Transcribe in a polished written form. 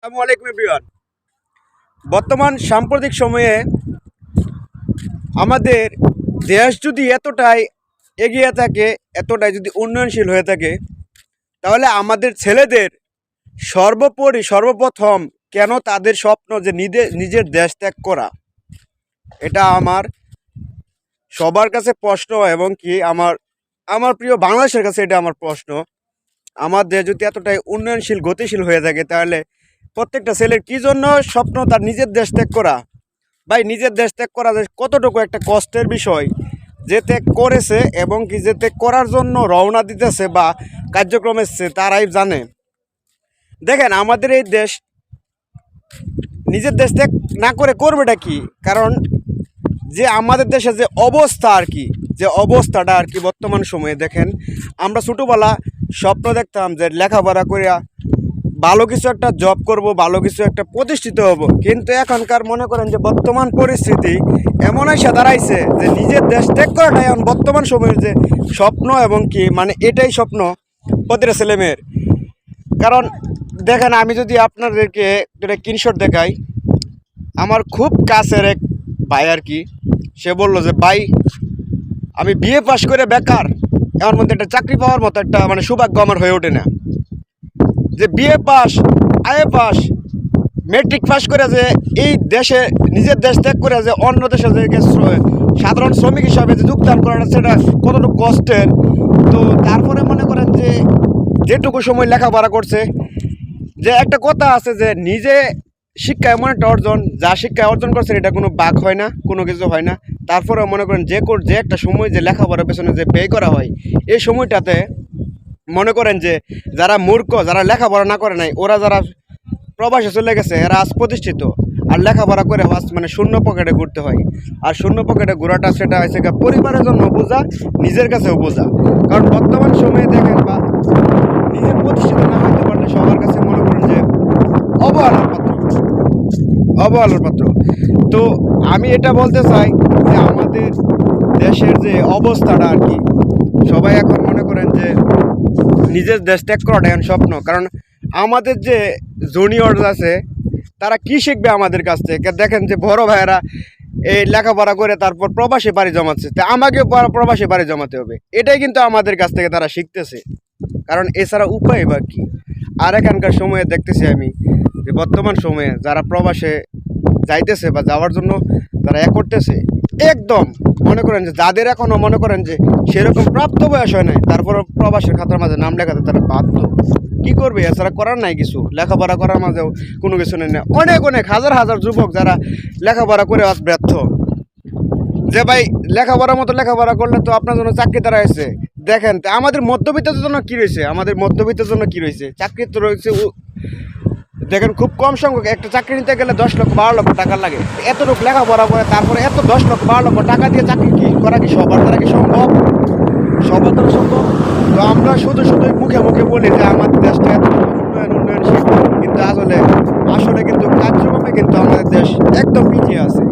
আসসালামু আলাইকুম এভরিওয়ান। বর্তমান সাম্প্রতিক সময়ে আমাদের দেশ যদি এতটাই এগিয়ে থাকে, এতটাই যদি উন্নয়নশীল হয়ে থাকে, তাহলে আমাদের ছেলেদের সর্বপ্রথম কেন তাদের স্বপ্ন যে নিজের দেশ ত্যাগ করা, এটা আমার সবার কাছে প্রশ্ন। এবং কি আমার আমার প্রিয় বাংলাদেশের কাছে এটা আমার প্রশ্ন। আমার দেশ যদি এতটাই উন্নয়নশীল গতিশীল হয়ে থাকে, তাহলে প্রত্যেকটা ছেলের কী জন্য স্বপ্ন তার নিজের দেশ ত্যাগ করা। ভাই, নিজের দেশ ত্যাগ করা যে কতটুকু একটা কষ্টের বিষয়, যে ত্যাগ করেছে এবং কি যে ত্যাগ করার জন্য রওনা দিতেছে বা কার্যক্রম এসছে তারাই জানে। দেখেন, আমাদের এই দেশ নিজের দেশ ত্যাগ না করে করবেটা কি? কারণ যে আমাদের দেশে যে অবস্থা আর কি, যে অবস্থাটা আর কি বর্তমান সময়ে দেখেন, আমরা ছোটোবেলা স্বপ্ন দেখতাম যে লেখাপড়া করিয়া ভালো কিছু একটা জব করব, ভালো কিছু একটা প্রতিষ্ঠিত হব। কিন্তু এখনকার মনে করেন যে বর্তমান পরিস্থিতি এমন এসে দাঁড়াইছে যে নিজের দেশ ত্যাগ করাটাই এখন বর্তমান সময়ের যে স্বপ্ন, এবং কি মানে এটাই স্বপ্ন প্রতিটা ছেলেমেয়ের। কারণ দেখেন, আমি যদি আপনাদেরকে একটা স্ক্রিনশট দেখাই, আমার খুব কাছের এক ভাই আর কি, সে বললো যে ভাই, আমি বিএ পাশ করে বেকার, এমন মধ্যে একটা চাকরি পাওয়ার মতো একটা মানে সৌভাগ্য আমার হয়ে ওঠে না। যে BA pass, IA pass, matric pass করে যে এই দেশে নিজের দেশ ত্যাগ করে যে অন্য দেশে যে সাধারণ শ্রমিক হিসাবে যে যোগদান করাটা, সেটা কতটুকু কষ্টের। তো তারপরে মনে করেন যে যেটুকু সময় লেখাপড়া করছে, যে একটা কথা আছে যে নিজে শিক্ষা এমন একটা অর্জন, যা শিক্ষা অর্জন করছে এটা কোনো বাক হয় না, কোনো কিছু হয় না। তারপরে মনে করেন যে একটা সময় যে লেখাপড়ার পেছনে যে ব্যয় করা হয়, এই সময়টাতে মনে করেন যে যারা মূর্খ, যারা লেখাপড়া না করে নাই, ওরা যারা প্রবাসে চলে গেছে, এরা আজ প্রতিষ্ঠিত। আর লেখাপড়া করে আজ মানে শূন্য পকেটে ঘুরতে হয়। আর শূন্য পকেটে ঘোরাটা সেটা হয়েছে পরিবারের জন্য বোঝা, নিজের কাছেও বোঝা। কারণ বর্তমান সময়ে দেখেন, বা নিজে প্রতিষ্ঠিত না হইতে পারলে সবার কাছে মনে করেন যে অবহেলার পাত্র, অবহেলার পাত্র। তো আমি এটা বলতে চাই যে আমাদের দেশের যে অবস্থাটা আর কি, সবাই এখন মনে করেন যে নিজের দেশ ত্যাগ করাটা এখন স্বপ্ন। কারণ আমাদের যে জুনিয়র্স আছে, তারা কি শিখবে আমাদের কাছ থেকে? দেখেন যে বড় ভাইয়েরা এই লেখাপড়া করে তারপর প্রবাসী বাড়ি জমাচ্ছে, তা আমাকেও প্রবাসী বাড়ি জমাতে হবে। এটাই কিন্তু আমাদের কাছ থেকে তারা শিখতেছে। কারণ এছাড়া উপায় বা কী? আর এখানকার সময়ে দেখতেছি আমি যে বর্তমান সময়ে যারা প্রবাসে যাইতেছে বা যাওয়ার জন্য তারা করতেছে, একদম মনে করেন যে যাদের এখনও মনে করেন যে সেরকম প্রাপ্ত বয়স হয় নাই, তারপর প্রবাসের খাতার মাঝে নাম লেখাতে তারা বাধ্য। কী করবে? এছাড়া করার নাই কিছু, লেখাপড়া করার মাঝেও কোনো কিছু নেই না। অনেক অনেক হাজার হাজার যুবক যারা লেখাপড়া করে আজ ব্যর্থ। যে ভাই, লেখাপড়ার মতো লেখাপড়া করলে তো আপনার জন্য চাকরি তারা হয়েছে। দেখেন আমাদের মধ্যবিত্তের জন্য কী রয়েছে, আমাদের মধ্যবিত্তের জন্য কী রয়েছে? চাকরি তো রয়েছে। দেখেন, খুব কম সংখ্যক একটা চাকরি নিতে গেলে 10 লক্ষ 12 লক্ষ টাকা লাগে। এতটুকু লেখাপড়া করে তারপরে এত 10 লক্ষ 12 লক্ষ টাকা দিয়ে চাকরি কি করা কি সবার দ্বারা কি সম্ভব? সবার দ্বারা সম্ভব? তো আমরা শুধু মুখে মুখে বলি যে আমাদের দেশটা এত উন্নয়নশীল, কিন্তু আসলে কিন্তু কার্যক্রমে কিন্তু আমাদের দেশ একদম পিছিয়ে আছে।